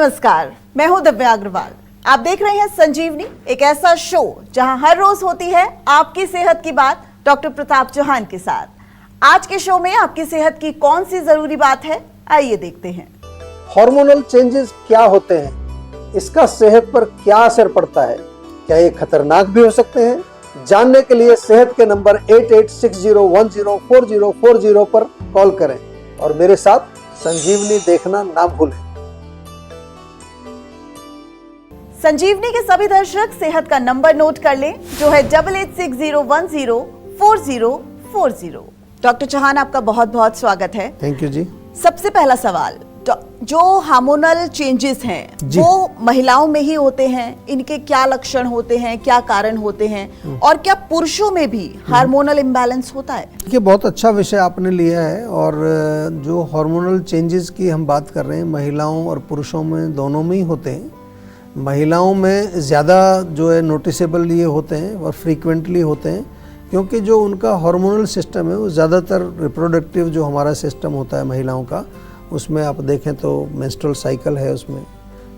नमस्कार, मैं हूं दिव्या अग्रवाल। आप देख रहे हैं संजीवनी, एक ऐसा शो जहां हर रोज होती है आपकी सेहत की बात डॉक्टर प्रताप चौहान के साथ। आज के शो में आपकी सेहत की कौन सी जरूरी बात है, आइए देखते हैं। हार्मोनल चेंजेस क्या होते हैं, इसका सेहत पर क्या असर पड़ता है, क्या ये खतरनाक भी हो सकते हैं? जानने के लिए सेहत के नंबर 8860104040 पर कॉल करें और मेरे साथ संजीवनी देखना ना भूलें। संजीवनी के सभी दर्शक सेहत का नंबर नोट कर लें, जो है 8860104040। डॉक्टर चौहान, आपका बहुत बहुत स्वागत है। थैंक यू जी। सबसे पहला सवाल, जो हार्मोनल चेंजेस हैं वो महिलाओं में ही होते हैं, इनके क्या लक्षण होते हैं, क्या कारण होते हैं, और क्या पुरुषों में भी हार्मोनल इम्बैलेंस होता है? ये बहुत अच्छा विषय आपने लिया है। और जो हार्मोनल चेंजेस की हम बात कर रहे हैं, महिलाओं और पुरुषों में दोनों में ही होते हैं। महिलाओं में ज़्यादा जो है नोटिसेबल ये होते हैं और फ्रीक्वेंटली होते हैं, क्योंकि जो उनका हार्मोनल सिस्टम है वो ज़्यादातर रिप्रोडक्टिव जो हमारा सिस्टम होता है महिलाओं का, उसमें आप देखें तो मेंस्ट्रुअल साइकिल है, उसमें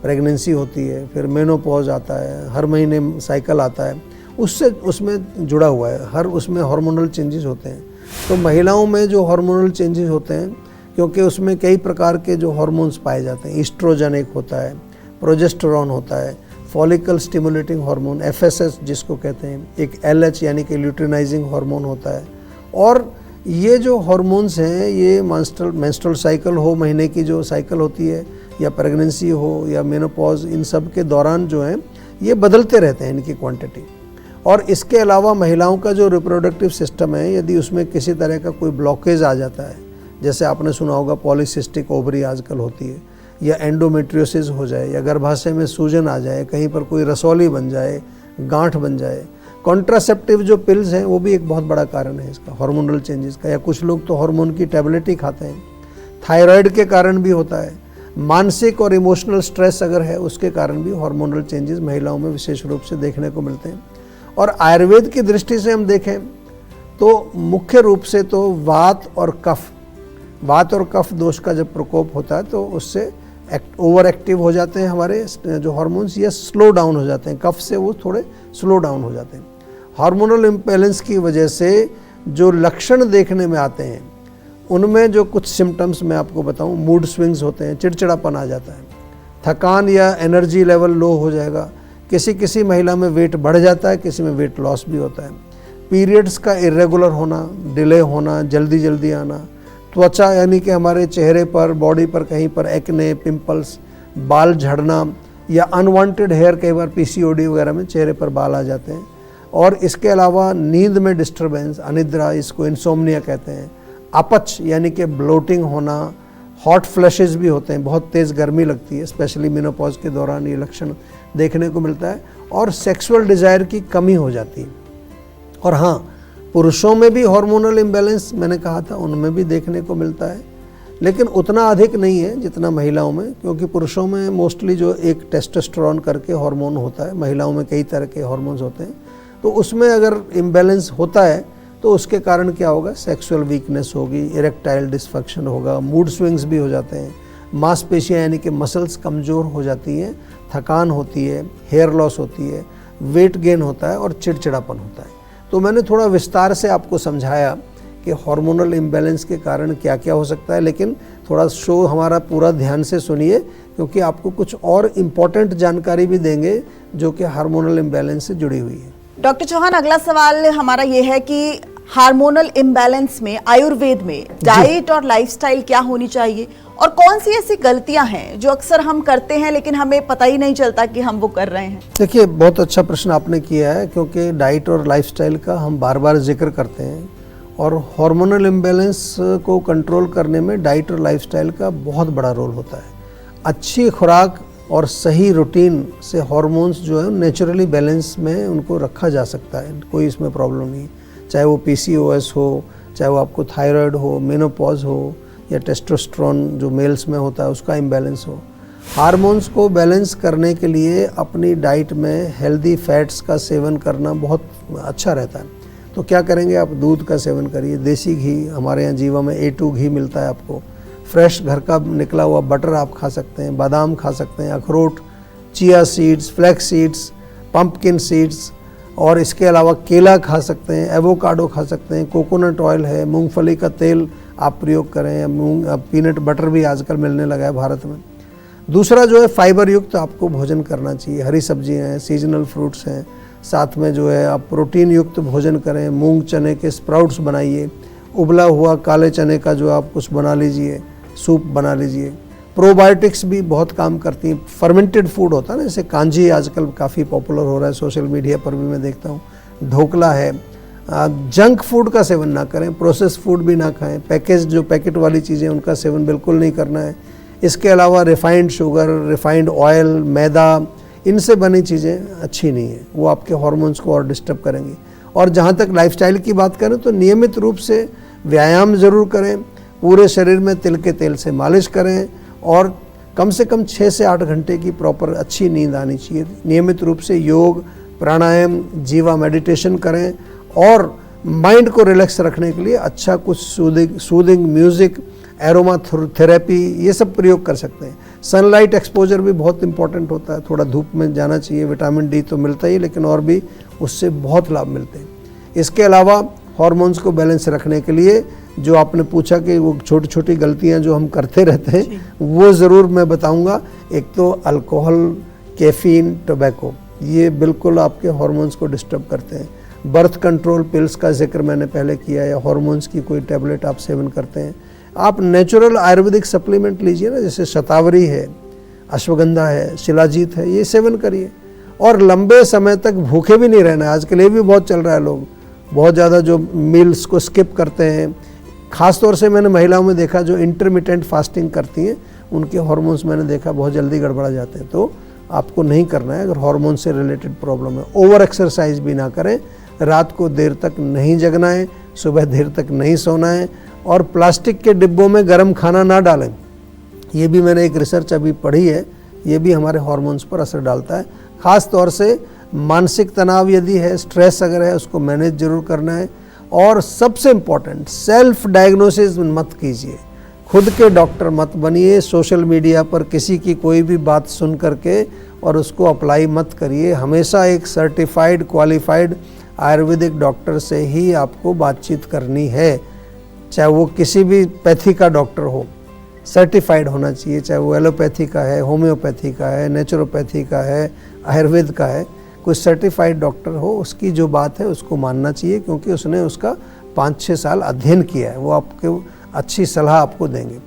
प्रेगनेंसी होती है, फिर मेनोपॉज आता है, हर महीने साइकिल आता है, उससे उसमें जुड़ा हुआ है, हर उसमें हार्मोनल चेंजेस होते हैं। तो महिलाओं में जो हार्मोनल चेंजेस होते हैं, क्योंकि उसमें कई प्रकार के जो हार्मोन्स पाए जाते हैं, ईस्ट्रोजन एक होता है, प्रोजेस्टेरॉन होता है, फॉलिकल स्टिमुलेटिंग हार्मोन FSH जिसको कहते हैं, एक LH यानी कि ल्यूटिनाइजिंग हार्मोन होता है। और ये जो हार्मोन्स हैं, ये मेंस्ट्रुअल साइकिल हो, महीने की जो साइकिल होती है, या प्रेगनेंसी हो या मेनोपॉज, इन सब के दौरान जो है ये बदलते रहते हैं इनकी क्वांटिटी। और इसके अलावा महिलाओं का जो रिप्रोडक्टिव सिस्टम है, यदि उसमें किसी तरह का कोई ब्लॉकेज आ जाता है, जैसे आपने सुना होगा पॉलीसिस्टिक ओवरी आजकल होती है, या एंडोमेट्रियोसिस हो जाए, या गर्भाशय में सूजन आ जाए, कहीं पर कोई रसौली बन जाए, गांठ बन जाए, कॉन्ट्रासेप्टिव जो पिल्स हैं वो भी एक बहुत बड़ा कारण है इसका, हार्मोनल चेंजेस का। या कुछ लोग तो हार्मोन की टैबलेट ही खाते हैं। थायराइड के कारण भी होता है। मानसिक और इमोशनल स्ट्रेस अगर है, उसके कारण भी हार्मोनल चेंजेस महिलाओं में विशेष रूप से देखने को मिलते हैं। और आयुर्वेद की दृष्टि से हम देखें तो मुख्य रूप से तो वात और कफ दोष का जब प्रकोप होता है तो उससे ओवर एक्टिव हो जाते हैं हमारे जो हार्मोन्स, या स्लो डाउन हो जाते हैं, कफ से वो थोड़े स्लो डाउन हो जाते हैं। हार्मोनल इम्बैलेंस की वजह से जो लक्षण देखने में आते हैं, उनमें जो कुछ सिम्टम्स मैं आपको बताऊं, मूड स्विंग्स होते हैं, चिड़चिड़ापन आ जाता है, थकान या एनर्जी लेवल लो हो जाएगा, किसी महिला में वेट बढ़ जाता है, किसी में वेट लॉस भी होता है, पीरियड्स का इरेगुलर होना, डिले होना, जल्दी आना, त्वचा यानी कि हमारे चेहरे पर, बॉडी पर कहीं पर एक्ने, पिंपल्स, बाल झड़ना, या अनवांटेड हेयर, कई बार PCOD वगैरह में चेहरे पर बाल आ जाते हैं। और इसके अलावा नींद में डिस्टर्बेंस, अनिद्रा, इसको इंसोम्निया कहते हैं, अपच यानी कि ब्लोटिंग होना, हॉट फ्लैशेस भी होते हैं, बहुत तेज़ गर्मी लगती है, स्पेशली मेनोपॉज के दौरान ये लक्षण देखने को मिलता है। और सेक्सुअल डिज़ायर की कमी हो जाती है। और हाँ, पुरुषों में भी हार्मोनल इम्बैलेंस मैंने कहा था, उनमें भी देखने को मिलता है, लेकिन उतना अधिक नहीं है जितना महिलाओं में, क्योंकि पुरुषों में मोस्टली जो एक टेस्टोस्टेरोन करके हार्मोन होता है, महिलाओं में कई तरह के हार्मोन्स होते हैं, तो उसमें अगर इम्बैलेंस होता है तो उसके कारण क्या होगा, सेक्सुअल वीकनेस होगी, इरेक्टाइल डिसफंक्शन होगा, मूड स्विंग्स भी हो जाते हैं, मांसपेशियाँ यानी कि मसल्स कमज़ोर हो जाती हैं, थकान होती है, हेयर लॉस होती है, वेट गेन होता है और चिड़चिड़ापन होता है। तो मैंने थोड़ा विस्तार से आपको समझाया कि हार्मोनल इम्बैलेंस के कारण क्या क्या हो सकता है, लेकिन थोड़ा शो हमारा पूरा ध्यान से सुनिए, क्योंकि आपको कुछ और इम्पोर्टेंट जानकारी भी देंगे जो कि हार्मोनल इम्बैलेंस से जुड़ी हुई है। डॉक्टर चौहान, अगला सवाल हमारा ये है कि हार्मोनल इम्बैलेंस में आयुर्वेद में डाइट और लाइफस्टाइल क्या होनी चाहिए, और कौन सी ऐसी गलतियां हैं जो अक्सर हम करते हैं लेकिन हमें पता ही नहीं चलता कि हम वो कर रहे हैं? देखिए, बहुत अच्छा प्रश्न आपने किया है, क्योंकि डाइट और लाइफस्टाइल का हम बार बार जिक्र करते हैं, और हार्मोनल इम्बैलेंस को कंट्रोल करने में डाइट और लाइफस्टाइल का बहुत बड़ा रोल होता है। अच्छी खुराक और सही रूटीन से हार्मोन्स जो है नेचुरली बैलेंस में उनको रखा जा सकता है, कोई इसमें प्रॉब्लम नहीं, चाहे वो PCOS हो, चाहे वो आपको थायराइड हो, मेनोपॉज हो, या टेस्टोस्टेरोन जो मेल्स में होता है उसका इम्बैलेंस हो। हार्मोन्स को बैलेंस करने के लिए अपनी डाइट में हेल्दी फैट्स का सेवन करना बहुत अच्छा रहता है। तो क्या करेंगे आप, दूध का सेवन करिए, देसी घी, हमारे यहाँ जीवा में A2 घी मिलता है आपको, फ्रेश घर का निकला हुआ बटर आप खा सकते हैं, बादाम खा सकते हैं, अखरोट, chia seeds, flax seeds, pumpkin seeds, और इसके अलावा केला खा सकते हैं, एवोकाडो खा सकते हैं, कोकोनट ऑयल है, मूंगफली का तेल आप प्रयोग करें, या पीनट बटर भी आजकल मिलने लगा है भारत में। दूसरा जो है फाइबर युक्त आपको भोजन करना चाहिए, हरी सब्जियां हैं, सीजनल फ्रूट्स हैं, साथ में जो है आप प्रोटीन युक्त भोजन करें, मूंग चने के स्प्राउट्स बनाइए, उबला हुआ काले चने का जो आप कुछ बना लीजिए, सूप बना लीजिए। प्रोबायोटिक्स भी बहुत काम करती हैं, फर्मेंटेड फूड होता है ना, जैसे कांजी आजकल काफ़ी पॉपुलर हो रहा है, सोशल मीडिया पर भी मैं देखता हूँ, ढोकला है। जंक फूड का सेवन ना करें, प्रोसेस फूड भी ना खाएं, पैकेट वाली चीज़ें उनका सेवन बिल्कुल नहीं करना है। इसके अलावा रिफाइंड शुगर, रिफाइंड ऑयल, मैदा, इनसे बनी चीज़ें अच्छी नहीं है, वो आपके हार्मोन्स को और डिस्टर्ब करेंगी। और जहाँ तक लाइफस्टाइल की बात करें तो नियमित रूप से व्यायाम ज़रूर करें, पूरे शरीर में तिल के तेल से मालिश करें, और कम से कम 6 से 8 घंटे की प्रॉपर अच्छी नींद आनी चाहिए। नियमित रूप से योग, प्राणायाम, जीवा मेडिटेशन करें, और माइंड को रिलैक्स रखने के लिए अच्छा कुछ सूदिंग म्यूज़िक, एरोमा थेरेपी, ये सब प्रयोग कर सकते हैं। सनलाइट एक्सपोजर भी बहुत इंपॉर्टेंट होता है, थोड़ा धूप में जाना चाहिए, विटामिन डी तो मिलता ही, लेकिन और भी उससे बहुत लाभ मिलते हैं। इसके अलावा हार्मोन्स को बैलेंस रखने के लिए जो आपने पूछा कि वो छोटी छोटी गलतियां जो हम करते रहते हैं, वो ज़रूर मैं बताऊंगा। एक तो अल्कोहल, कैफीन, टोबैको, ये बिल्कुल आपके हार्मोन्स को डिस्टर्ब करते हैं। बर्थ कंट्रोल पिल्स का जिक्र मैंने पहले किया, या हार्मोन्स की कोई टैबलेट आप सेवन करते हैं, आप नेचुरल आयुर्वेदिक सप्लीमेंट लीजिए ना, जैसे शतावरी है, अश्वगंधा है, शिलाजीत है, ये सेवन करिए। और लंबे समय तक भूखे भी नहीं रहना है, आजकल ये भी बहुत चल रहा है, लोग बहुत ज़्यादा जो मील्स को स्किप करते हैं। ख़ास तौर से मैंने महिलाओं में देखा जो इंटरमिटेंट फास्टिंग करती हैं, उनके हार्मोन्स मैंने देखा बहुत जल्दी गड़बड़ा जाते हैं। तो आपको नहीं करना है अगर हार्मोन से रिलेटेड प्रॉब्लम है। ओवर एक्सरसाइज भी ना करें, रात को देर तक नहीं जगना है, सुबह देर तक नहीं सोना है, और प्लास्टिक के डिब्बों में गर्म खाना ना डालें। ये भी मैंने एक रिसर्च अभी पढ़ी है, ये भी हमारे हार्मोन्स पर असर डालता है। ख़ास तौर से मानसिक तनाव यदि है, स्ट्रेस अगर है, उसको मैनेज जरूर करना है। और सबसे इम्पॉर्टेंट, सेल्फ डायग्नोसिस मत कीजिए, खुद के डॉक्टर मत बनिए। सोशल मीडिया पर किसी की कोई भी बात सुन करके और उसको अप्लाई मत करिए। हमेशा एक सर्टिफाइड क्वालिफाइड आयुर्वेदिक डॉक्टर से ही आपको बातचीत करनी है, चाहे वो किसी भी पैथी का डॉक्टर हो, सर्टिफाइड होना चाहिए, चाहे वो एलोपैथी का है, होम्योपैथी का है, नेचुरोपैथी का है, आयुर्वेद का है, कोई सर्टिफाइड डॉक्टर हो, उसकी जो बात है उसको मानना चाहिए, क्योंकि उसने उसका 5-6 साल अध्ययन किया है, वो आपको अच्छी सलाह आपको देंगे।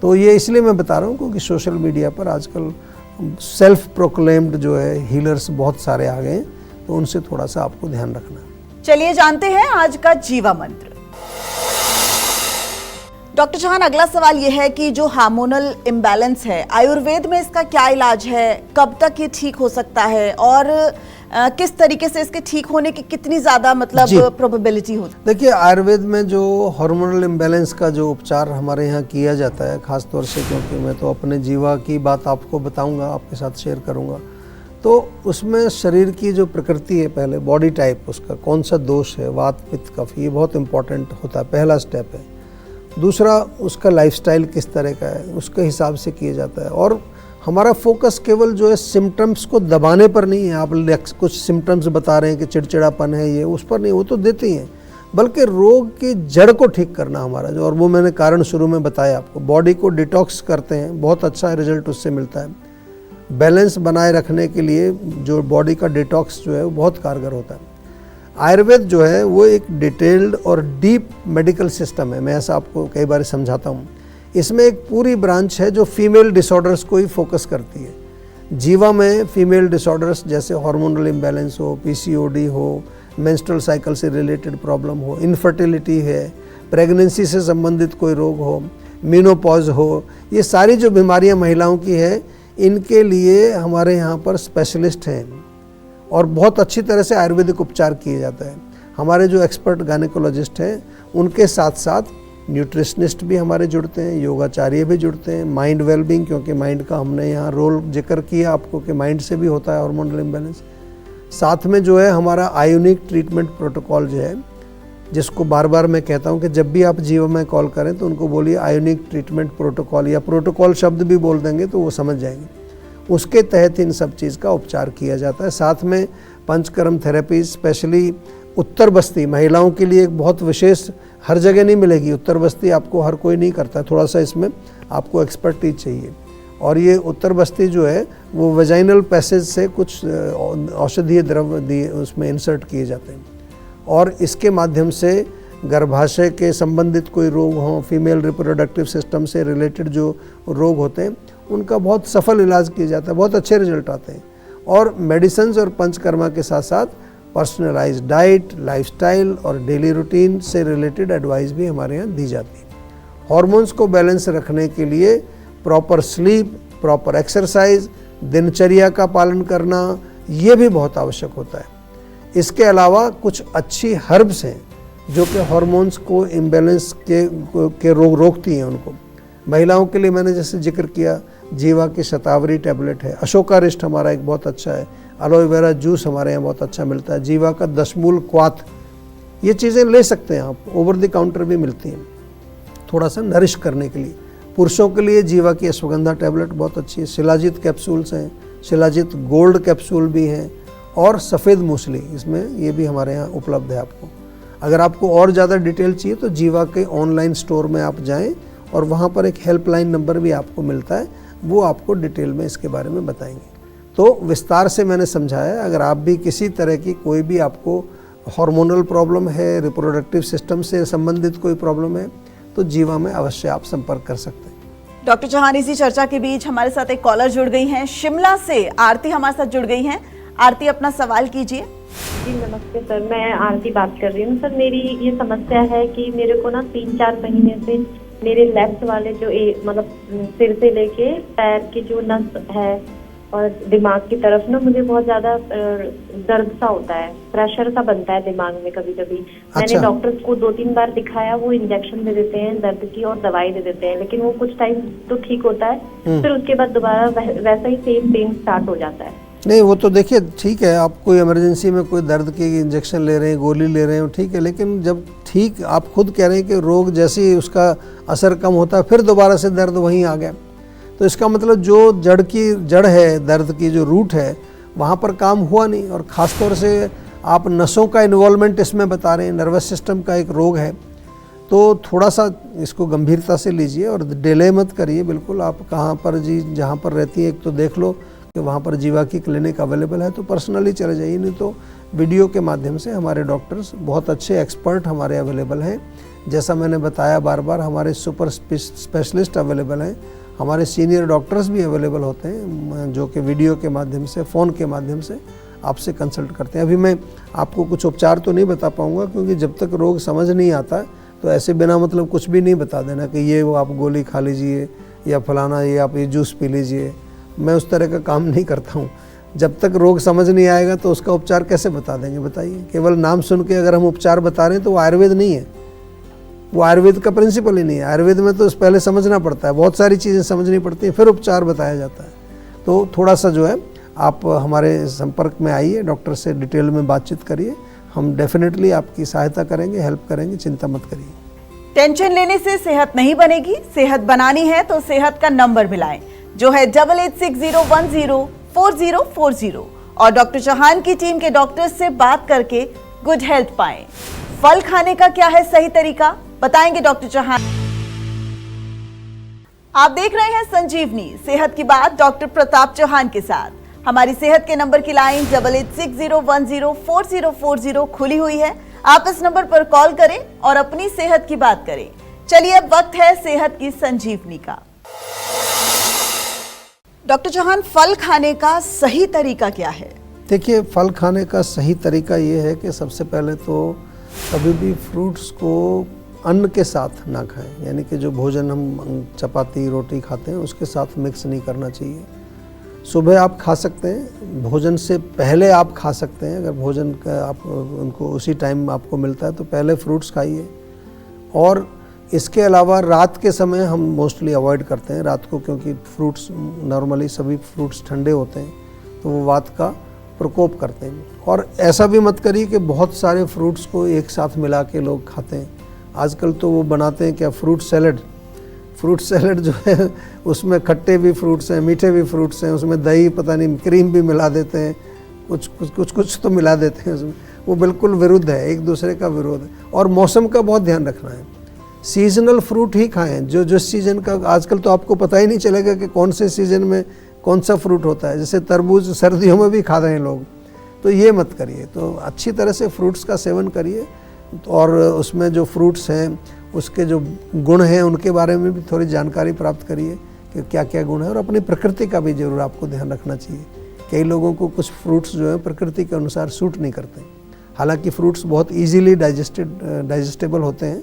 तो ये इसलिए मैं बता रहा हूँ क्योंकि सोशल मीडिया पर आजकल सेल्फ प्रोक्लेम्ड जो है हीलर्स बहुत सारे आ गए हैं, तो उनसे थोड़ा सा आपको ध्यान रखना है। चलिए जानते हैं आज का जीवा मंत्र। डॉक्टर चौहान, अगला सवाल यह है कि जो हार्मोनल इम्बैलेंस है, आयुर्वेद में इसका क्या इलाज है, कब तक ये ठीक हो सकता है, और किस तरीके से इसके ठीक होने की कितनी ज्यादा मतलब प्रोबेबिलिटी होती है? देखिए, आयुर्वेद में जो हार्मोनल इम्बैलेंस का जो उपचार हमारे यहाँ किया जाता है, खास तौर से क्योंकि मैं तो अपने जीवा की बात आपको बताऊंगा, आपके साथ शेयर करूंगा, तो उसमें शरीर की जो प्रकृति है, पहले बॉडी टाइप, उसका कौन सा दोष है, वात पित्त कफ, ये बहुत इंपॉर्टेंट होता है, पहला स्टेप है। दूसरा, उसका लाइफस्टाइल किस तरह का है, उसके हिसाब से किया जाता है। और हमारा फोकस केवल जो है सिम्टम्स को दबाने पर नहीं है। आप कुछ सिम्टम्स बता रहे हैं कि चिड़चिड़ापन है, ये उस पर नहीं, वो तो देते ही हैं, बल्कि रोग की जड़ को ठीक करना हमारा जो, और वो मैंने कारण शुरू में बताया आपको। बॉडी को डिटॉक्स करते हैं, बहुत अच्छा रिजल्ट उससे मिलता है। बैलेंस बनाए रखने के लिए जो बॉडी का डिटॉक्स जो है वो बहुत कारगर होता है। आयुर्वेद जो है वो एक डिटेल्ड और डीप मेडिकल सिस्टम है, मैं ऐसा आपको कई बार समझाता हूँ। इसमें एक पूरी ब्रांच है जो फीमेल डिसऑर्डर्स को ही फोकस करती है। जीवा में फीमेल डिसऑर्डर्स जैसे हार्मोनल इम्बैलेंस हो, पीसीओडी हो, मेंस्ट्रुअल साइकिल से रिलेटेड प्रॉब्लम हो, इनफर्टिलिटी है, प्रेगनेंसी से संबंधित कोई रोग हो, मेनोपॉज हो, ये सारी जो बीमारियां महिलाओं की है, इनके लिए हमारे यहाँ पर स्पेशलिस्ट हैं और बहुत अच्छी तरह से आयुर्वेदिक उपचार किया जाता है। हमारे जो एक्सपर्ट गायनेकोलॉजिस्ट हैं, उनके साथ साथ न्यूट्रिशनिस्ट भी हमारे जुड़ते हैं, योगाचार्य भी जुड़ते हैं, माइंड वेलबींग, क्योंकि माइंड का हमने यहाँ रोल जिक्र किया आपको कि माइंड से भी होता है हार्मोनल इम्बैलेंस। साथ में जो है हमारा आयोनिक ट्रीटमेंट प्रोटोकॉल जो है, जिसको बार बार मैं कहता हूँ कि जब भी आप जीवा में कॉल करें तो उनको बोलिए आयोनिक ट्रीटमेंट प्रोटोकॉल, या प्रोटोकॉल शब्द भी बोल देंगे तो वो समझ जाएंगे। उसके तहत इन सब चीज़ का उपचार किया जाता है। साथ में पंचकर्म थेरेपी, स्पेशली उत्तर बस्ती महिलाओं के लिए एक बहुत विशेष, हर जगह नहीं मिलेगी उत्तर बस्ती, आपको हर कोई नहीं करता, थोड़ा सा इसमें आपको एक्सपर्टीज चाहिए। और ये उत्तर बस्ती जो है वो वेजाइनल पैसेज से कुछ औषधीय द्रव्य दिए उसमें इंसर्ट किए जाते हैं, और इसके माध्यम से गर्भाशय के संबंधित कोई रोग हों, फीमेल रिप्रोडक्टिव सिस्टम से रिलेटेड जो रोग होते हैं उनका बहुत सफल इलाज किया जाता है, बहुत अच्छे रिजल्ट आते हैं। और मेडिसिन्स और पंचकर्मा के साथ साथ पर्सनलाइज्ड डाइट, लाइफस्टाइल और डेली रूटीन से रिलेटेड एडवाइस भी हमारे यहाँ दी जाती है। हॉर्मोन्स को बैलेंस रखने के लिए प्रॉपर स्लीप, प्रॉपर एक्सरसाइज, दिनचर्या का पालन करना, ये भी बहुत आवश्यक होता है। इसके अलावा कुछ अच्छी हर्ब्स हैं जो कि हॉर्मोन्स को इम्बैलेंस के रोग रोकती हैं उनको। महिलाओं के लिए मैंने जैसे जिक्र किया, जीवा की शतावरी टैबलेट है, अशोकारिष्ट हमारा एक बहुत अच्छा है, एलोवेरा जूस हमारे यहाँ बहुत अच्छा मिलता है, जीवा का दशमूल क्वाथ, ये चीज़ें ले सकते हैं आप, ओवर द काउंटर भी मिलती हैं थोड़ा सा नरिश करने के लिए। पुरुषों के लिए जीवा की अश्वगंधा टैबलेट बहुत अच्छी है, शिलाजीत कैप्सूल्स हैं, शिलाजीत गोल्ड कैप्सूल भी हैं, और सफ़ेद मूसली, इसमें ये भी हमारे यहाँ उपलब्ध है आपको। अगर आपको और ज़्यादा डिटेल चाहिए तो जीवा के ऑनलाइन स्टोर में आप जाएं, और वहाँ पर एक हेल्पलाइन नंबर भी आपको मिलता है, वो आपको डिटेल में इसके बारे में बताएंगे। तो विस्तार से मैंने समझाया। अगर आप भी किसी तरह की कोई भी आपको हार्मोनल प्रॉब्लम है, रिप्रोडक्टिव सिस्टम से संबंधित कोई प्रॉब्लम है, तो जीवा में अवश्य आप संपर्क कर सकते हैं। डॉक्टर चौहान, इसी चर्चा के बीच हमारे साथ एक कॉलर जुड़ गई हैं, शिमला से आरती हमारे साथ जुड़ गई हैं। आरती, अपना सवाल कीजिए। जी नमस्ते सर, मैं आरती बात कर रही हूँ। सर मेरी ये समस्या है कि मेरे को ना 3-4 महीने से मेरे लेफ्ट वाले जो मतलब सिर से लेके पैर की जो नस है और दिमाग की तरफ ना मुझे बहुत ज्यादा दर्द सा होता है, प्रेशर सा बनता है दिमाग में कभी कभी। मैंने डॉक्टर्स को 2-3 बार दिखाया, वो इंजेक्शन दे देते हैं दर्द की और दवाई दे देते हैं, लेकिन वो कुछ टाइम तो ठीक होता है, फिर उसके बाद दोबारा वैसा ही सेम पेन स्टार्ट हो जाता है। नहीं, वो तो देखिए ठीक है, आप कोई इमरजेंसी में कोई दर्द की इंजेक्शन ले रहे हैं, गोली ले रहे हैं, ठीक है, लेकिन जब ठीक आप खुद कह रहे हैं कि रोग जैसे ही उसका असर कम होता है फिर दोबारा से दर्द वहीं आ गया, तो इसका मतलब जो जड़ है दर्द की, जो रूट है, वहाँ पर काम हुआ नहीं। और ख़ास तौर से आप नसों का इन्वॉल्वमेंट इसमें बता रहे हैं, नर्वस सिस्टम का एक रोग है, तो थोड़ा सा इसको गंभीरता से लीजिए और डिले मत करिए। बिल्कुल, आप कहाँ पर जहाँ पर रहती है एक तो देख लो कि वहाँ पर जीवा की क्लिनिक अवेलेबल है, तो पर्सनली चले जाइए, नहीं तो वीडियो के माध्यम से हमारे डॉक्टर्स, बहुत अच्छे एक्सपर्ट हमारे अवेलेबल हैं। जैसा मैंने बताया बार बार, हमारे सुपर स्पेशलिस्ट अवेलेबल हैं, हमारे सीनियर डॉक्टर्स भी अवेलेबल होते हैं, जो कि वीडियो के माध्यम से, फ़ोन के माध्यम से आपसे कंसल्ट करते हैं। अभी मैं आपको कुछ उपचार तो नहीं बता पाऊँगा, क्योंकि जब तक रोग समझ नहीं आता तो ऐसे बिना मतलब कुछ भी नहीं बता देना कि ये वो आप गोली खा लीजिए या फलाना ये आप ये जूस पी लीजिए। मैं उस तरह का काम नहीं करता हूँ। जब तक रोग समझ नहीं आएगा तो उसका उपचार कैसे बता देंगे, बताइए। केवल नाम सुन के अगर हम उपचार बता रहे हैं तो वो आयुर्वेद नहीं है, वो आयुर्वेद का प्रिंसिपल ही नहीं है। आयुर्वेद में तो पहले समझना पड़ता है, बहुत सारी चीज़ें समझनी पड़ती हैं, फिर उपचार बताया जाता है। तो थोड़ा सा जो है आप हमारे संपर्क में आइए, डॉक्टर से डिटेल में बातचीत करिए, हम डेफिनेटली आपकी सहायता करेंगे, हेल्प करेंगे, चिंता मत करिए। टेंशन लेने से सेहत नहीं बनेगी, सेहत बनानी है तो सेहत का नंबर मिलाएं, जो है 8860104040, और डॉक्टर चौहान की टीम के डॉक्टर से बात करके गुड हेल्थ पाएं। फल खाने का क्या है सही तरीका, बताएंगे डॉक्टर चौहान। आप देख रहे हैं संजीवनी, सेहत की बात डॉक्टर प्रताप चौहान के साथ। हमारी सेहत के नंबर की लाइन 8860104040 खुली हुई है। आप इस नंबर पर कॉल करें और अपनी सेहत की बात करें। चलिए अब वक्त है सेहत की संजीवनी का। डॉक्टर चौहान, फल खाने का सही तरीका क्या है? देखिए, फल खाने का सही तरीका ये है कि सबसे पहले तो कभी भी फ्रूट्स को अन्न के साथ ना खाएं, यानी कि जो भोजन हम चपाती रोटी खाते हैं उसके साथ मिक्स नहीं करना चाहिए। सुबह आप खा सकते हैं, भोजन से पहले आप खा सकते हैं, अगर भोजन का आप उनको उसी टाइम आपको मिलता है तो पहले फ्रूट्स खाइए। और इसके अलावा रात के समय हम मोस्टली अवॉइड करते हैं रात को, क्योंकि फ्रूट्स नॉर्मली सभी फ्रूट्स ठंडे होते हैं, तो वो वात का प्रकोप करते हैं। और ऐसा भी मत करिए कि बहुत सारे फ्रूट्स को एक साथ मिला के लोग खाते हैं। आजकल तो वो बनाते हैं क्या, फ्रूट सैलड जो है उसमें खट्टे भी फ्रूट्स हैं, मीठे भी फ्रूट्स हैं, उसमें दही पता नहीं क्रीम भी मिला देते हैं, कुछ तो मिला देते हैं उसमें। वो बिल्कुल विरुद्ध है, एक दूसरे का विरोध है। और मौसम का बहुत ध्यान रखना है, सीजनल फ्रूट ही खाएं। जो जिस सीज़न का, आजकल तो आपको पता ही नहीं चलेगा कि कौन से सीज़न में कौन सा फ्रूट होता है। जैसे तरबूज सर्दियों में भी खा रहे हैं लोग, तो ये मत करिए। तो अच्छी तरह से फ्रूट्स का सेवन करिए और उसमें जो फ्रूट्स हैं उसके जो गुण हैं उनके बारे में भी थोड़ी जानकारी प्राप्त करिए कि क्या क्या गुण है। और अपनी प्रकृति का भी जरूर आपको ध्यान रखना चाहिए। कई लोगों को कुछ फ्रूट्स जो है प्रकृति के अनुसार सूट नहीं करते, हालांकि फ्रूट्स बहुत इजीली डाइजेस्टेबल होते हैं।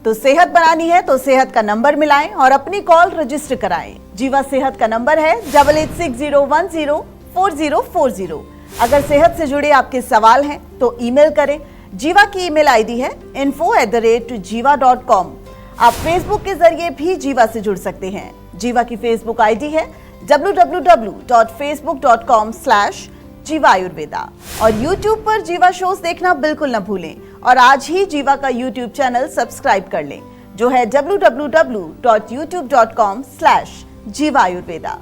तो सेहत बनानी है तो सेहत का नंबर मिलाएं और अपनी कॉल रजिस्टर कराएं। जीवा सेहत का नंबर है 8860104040। अगर सेहत से जुड़े आपके सवाल हैं तो ईमेल करें। जीवा की ईमेल आईडी है info@jiva.com। आप फेसबुक के जरिए भी जीवा से जुड़ सकते हैं। जीवा की फेसबुक आईडी है www.facebook.com/जीवा आयुर्वेदा। और यूट्यूब पर जीवा शोज देखना बिल्कुल न भूलें और आज ही जीवा का यूट्यूब चैनल सब्सक्राइब कर लें, जो है www.youtube.com/जीवा आयुर्वेदा।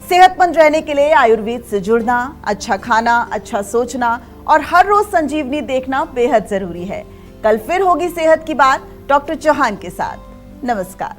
सेहतमंद रहने के लिए आयुर्वेद से जुड़ना, अच्छा खाना, अच्छा सोचना और हर रोज संजीवनी देखना बेहद जरूरी है। कल फिर होगी सेहत की बात डॉक्टर चौहान के साथ। नमस्कार।